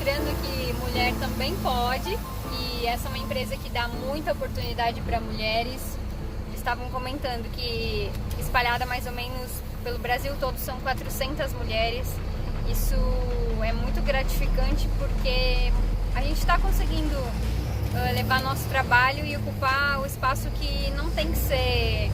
mostrando que mulher também pode, e essa é uma empresa que dá muita oportunidade para mulheres. Eles estavam comentando que espalhada mais ou menos pelo Brasil todo são 400 mulheres. Isso é muito gratificante porque a gente está conseguindo levar nosso trabalho e ocupar o espaço que não tem que ser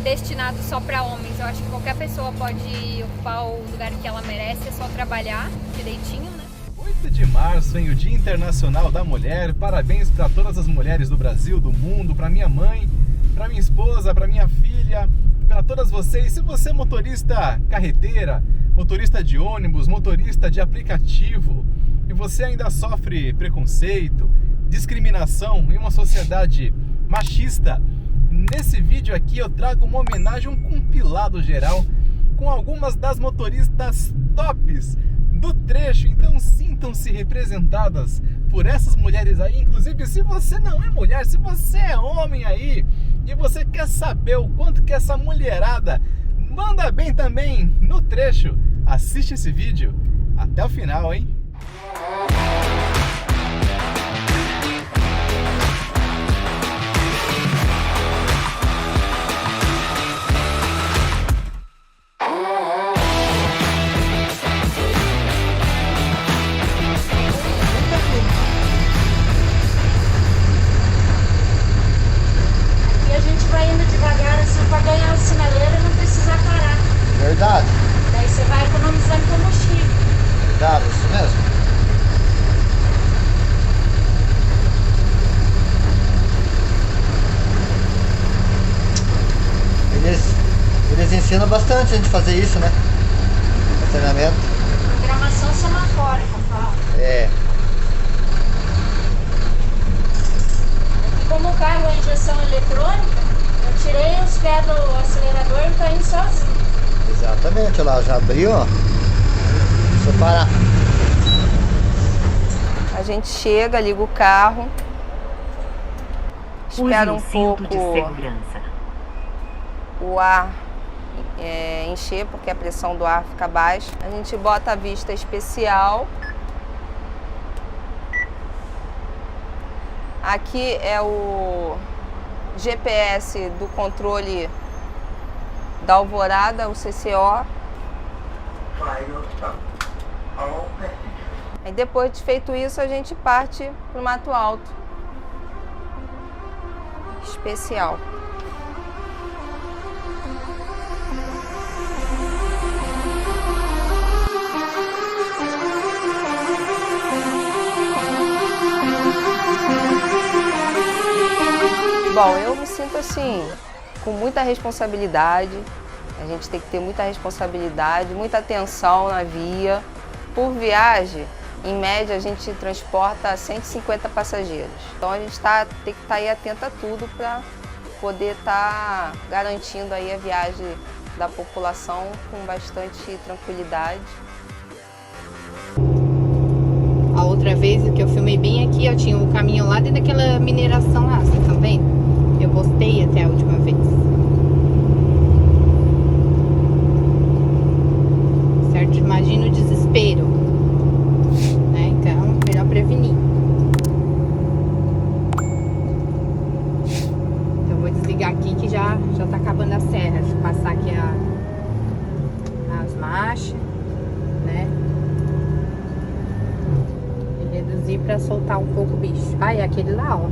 destinado só para homens. Eu acho que qualquer pessoa pode ocupar o lugar que ela merece, é só trabalhar direitinho, né? 8 de março, hein, o Dia Internacional da Mulher. Parabéns para todas as mulheres do Brasil, do mundo, para minha mãe, para minha esposa, para minha filha, para todas vocês. Se você é motorista carreteira, motorista de ônibus, motorista de aplicativo, e você ainda sofre preconceito, discriminação em uma sociedade machista, nesse vídeo aqui eu trago uma homenagem, um compilado geral com algumas das motoristas tops do trecho. Então sintam-se representadas por essas mulheres aí. Inclusive, se você não é mulher, se você é homem aí e você quer saber o quanto que essa mulherada manda bem também no trecho, assiste esse vídeo até o final, hein? Verdade. Daí você vai economizando combustível. Verdade, isso mesmo. Eles ensinam bastante a gente fazer isso, né? No treinamento. Programação semafórica, fala. É. E como o carro é injeção eletrônica, eu tirei os pés do acelerador e tá indo sozinho. Exatamente, olha lá, já abriu, ó. Deixa eu parar. A gente chega, liga o carro, espera um pouco o ar encher, porque a pressão do ar fica baixa. A gente bota a vista especial. Aqui é o GPS do controle da Alvorada, o CCO. Aí depois de feito isso, a gente parte para o Mato Alto especial. Bom, eu me sinto assim, com muita responsabilidade. A gente tem que ter muita responsabilidade, muita atenção na via. Por viagem, em média, a gente transporta 150 passageiros. Então a gente tem que estar aí atento a tudo para poder estar garantindo aí a viagem da população com bastante tranquilidade. A outra vez que eu filmei bem aqui, eu tinha o caminhão lá dentro daquela mineração lá, vocês estão vendo? Eu postei até a última vez. Certo? Imagina o desespero, né? Então, melhor prevenir. Então, eu vou desligar aqui que já tá acabando a serra. Deixa eu passar aqui as marchas, né? E reduzir pra soltar um pouco o bicho. Ah, é aquele lá, ó.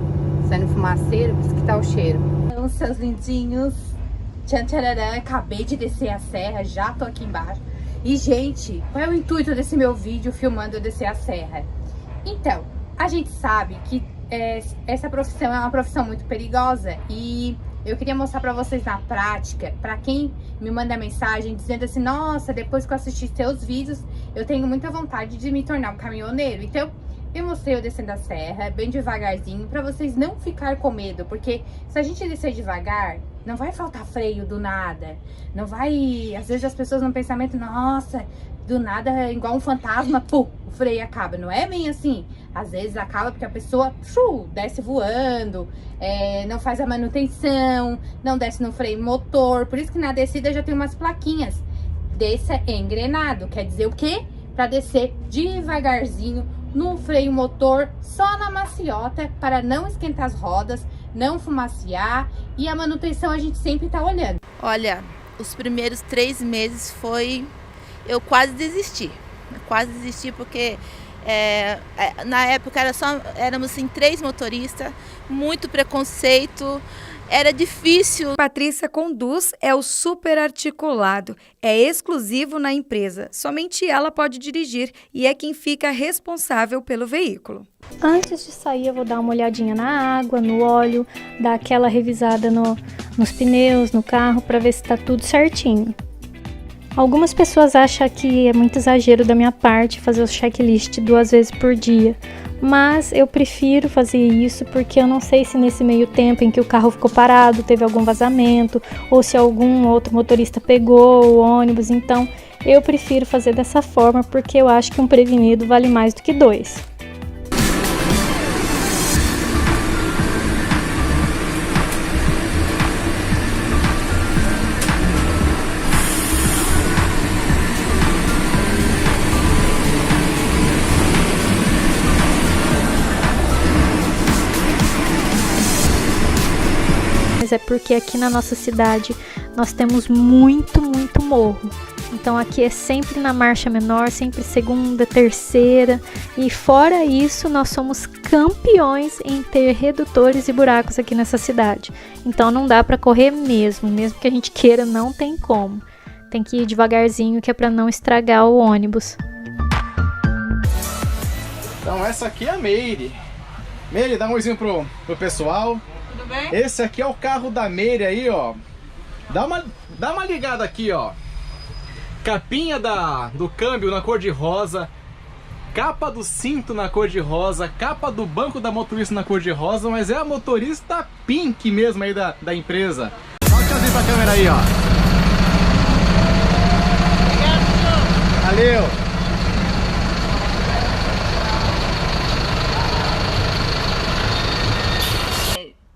Saindo fumaceiro, por isso que tá o cheiro. Então, seus lindinhos, tchan tchararã, acabei de descer a serra, já tô aqui embaixo. E, gente, qual é o intuito desse meu vídeo filmando eu descer a serra? Então, a gente sabe que essa profissão é uma profissão muito perigosa e eu queria mostrar pra vocês na prática, pra quem me manda mensagem dizendo assim, nossa, depois que eu assisti seus vídeos, eu tenho muita vontade de me tornar um caminhoneiro. Então, eu mostrei eu descendo a serra, bem devagarzinho, pra vocês não ficar com medo, porque se a gente descer devagar, não vai faltar freio do nada, não vai, às vezes as pessoas no pensamento, nossa, do nada, igual um fantasma, pum, o freio acaba, não é bem assim, às vezes acaba porque a pessoa, desce voando, não faz a manutenção, não desce no freio motor, por isso que na descida já tem umas plaquinhas, desça engrenado, quer dizer o quê? Pra descer devagarzinho, no freio motor, só na maciota, para não esquentar as rodas, não fumaciar, e a manutenção a gente sempre tá olhando. Olha, os primeiros 3 meses eu quase desisti porque na época éramos assim, 3 motoristas, muito preconceito, era difícil. Patrícia conduz, é o super articulado, é exclusivo na empresa, somente ela pode dirigir e é quem fica responsável pelo veículo. Antes de sair eu vou dar uma olhadinha na água, no óleo, dar aquela revisada nos pneus, no carro, para ver se está tudo certinho. Algumas pessoas acham que é muito exagero da minha parte fazer o checklist 2 vezes por dia, mas eu prefiro fazer isso porque eu não sei se nesse meio tempo em que o carro ficou parado teve algum vazamento ou se algum outro motorista pegou o ônibus, então eu prefiro fazer dessa forma porque eu acho que um prevenido vale mais do que 2. É porque aqui na nossa cidade nós temos muito morro. Então aqui é sempre na marcha menor, sempre segunda, terceira. E fora isso, nós somos campeões em ter redutores e buracos aqui nessa cidade. Então não dá para correr mesmo que a gente queira, não tem como. Tem que ir devagarzinho, que é para não estragar o ônibus. Então essa aqui é a Meire. Meire, dá um oizinho pro pessoal. Tudo bem? Esse aqui é o carro da Meire aí, ó. Dá uma ligada aqui, ó. Capinha do câmbio na cor de rosa. Capa do cinto na cor de rosa. Capa do banco da motorista na cor de rosa. Mas é a motorista pink mesmo aí da empresa. Dá um tchauzinho pra câmera aí, ó. Valeu!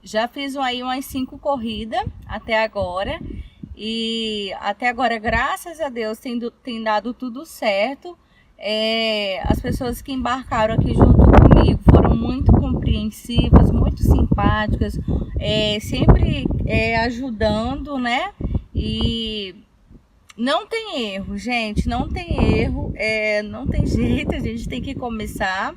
Já fiz aí umas 5 corridas até agora. E até agora, graças a Deus, tem dado tudo certo. As pessoas que embarcaram aqui junto comigo foram muito compreensivas, muito simpáticas, sempre ajudando, né? E não tem erro, gente, não tem erro, não tem jeito, a gente tem que começar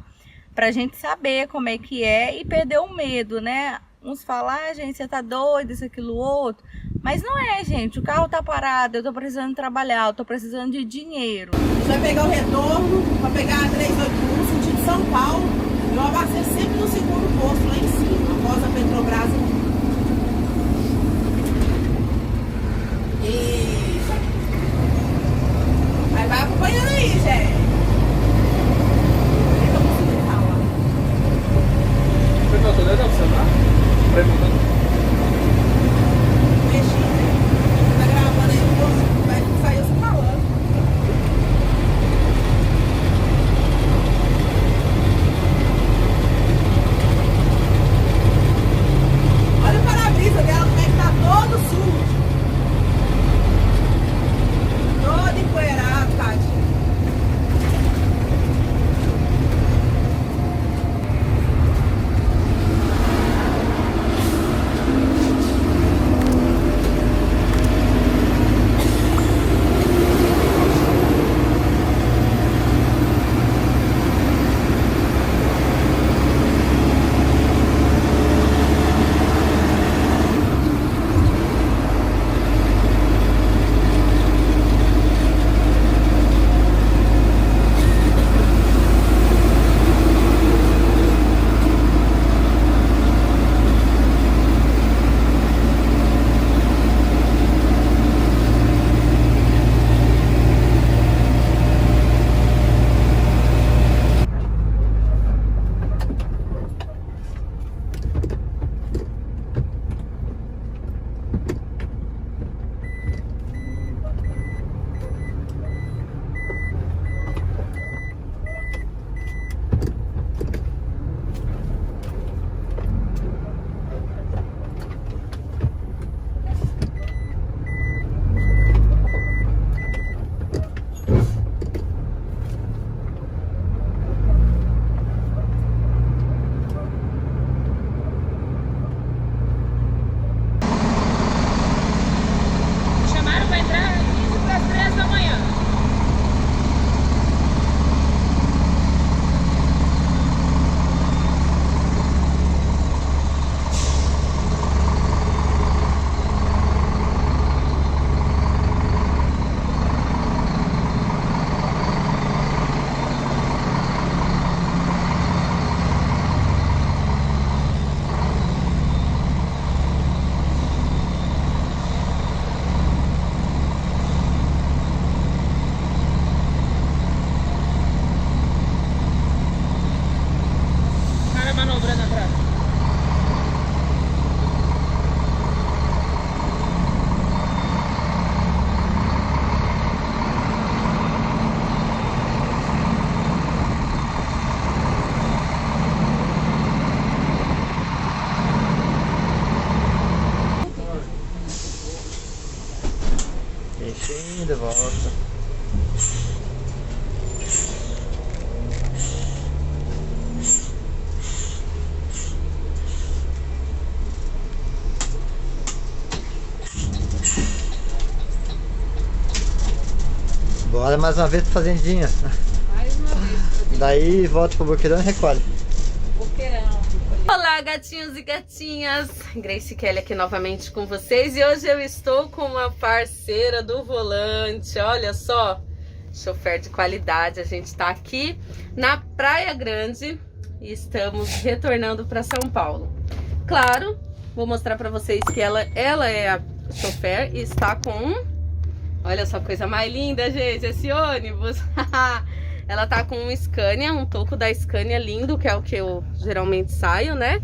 pra gente saber como é que é e perder o medo, né? Uns falam, gente, você tá doido, isso, aquilo, outro. Mas não é, gente. O carro tá parado, eu tô precisando trabalhar, eu tô precisando de dinheiro. Você vai pegar o retorno, vai pegar a 381, sentido São Paulo. Eu abasteço sempre no segundo posto, lá em cima, após a Petrobras. Isso. Aí vai acompanhando aí, gente. Eu tô conseguindo falar. Foi pra toda a celular? pouquinho de volta. Bora mais uma vez pra fazendinha. Mais uma vez. Daí volta pro Boqueirão e recolhe. Boqueirão. Olá, gatinhos e gatinhas! Grace Kelly aqui novamente com vocês e hoje eu estou com uma parceira do volante, olha só, chofer de qualidade. A gente está aqui na Praia Grande e estamos retornando para São Paulo. Claro, vou mostrar para vocês que ela é a chofer e está com olha só, coisa mais linda, gente, esse ônibus. Ela tá com um Scania, um toco da Scania lindo, que é o que eu geralmente saio, né?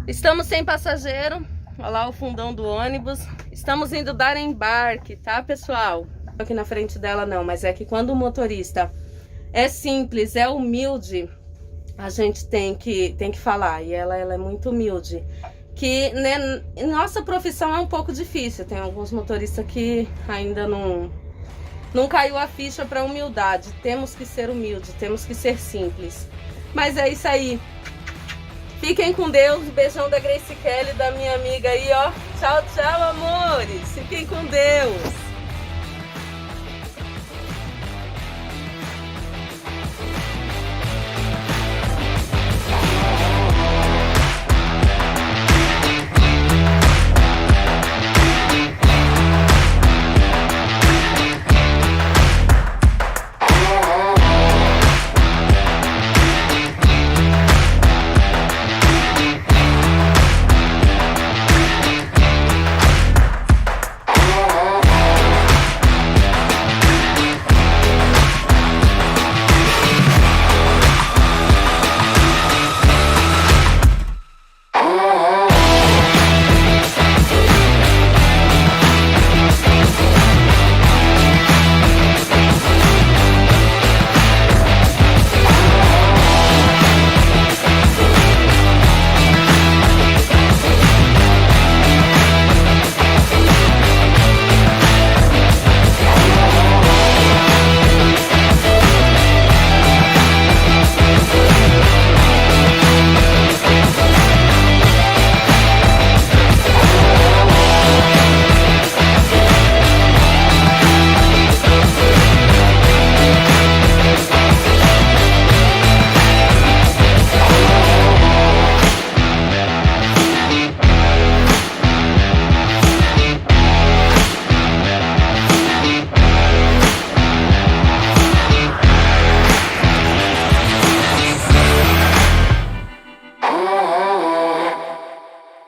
Estamos sem passageiro, olha lá o fundão do ônibus. Estamos indo dar embarque, tá, pessoal? Aqui na frente dela não, mas é que quando o motorista é simples, é humilde, a gente tem que falar. E ela é muito humilde. Que, né, nossa profissão é um pouco difícil. Tem alguns motoristas que ainda não caiu a ficha para humildade. Temos que ser humildes, temos que ser simples. Mas é isso aí. Fiquem com Deus. Beijão da Grace Kelly, da minha amiga aí, ó. Tchau, tchau, amores. Fiquem com Deus.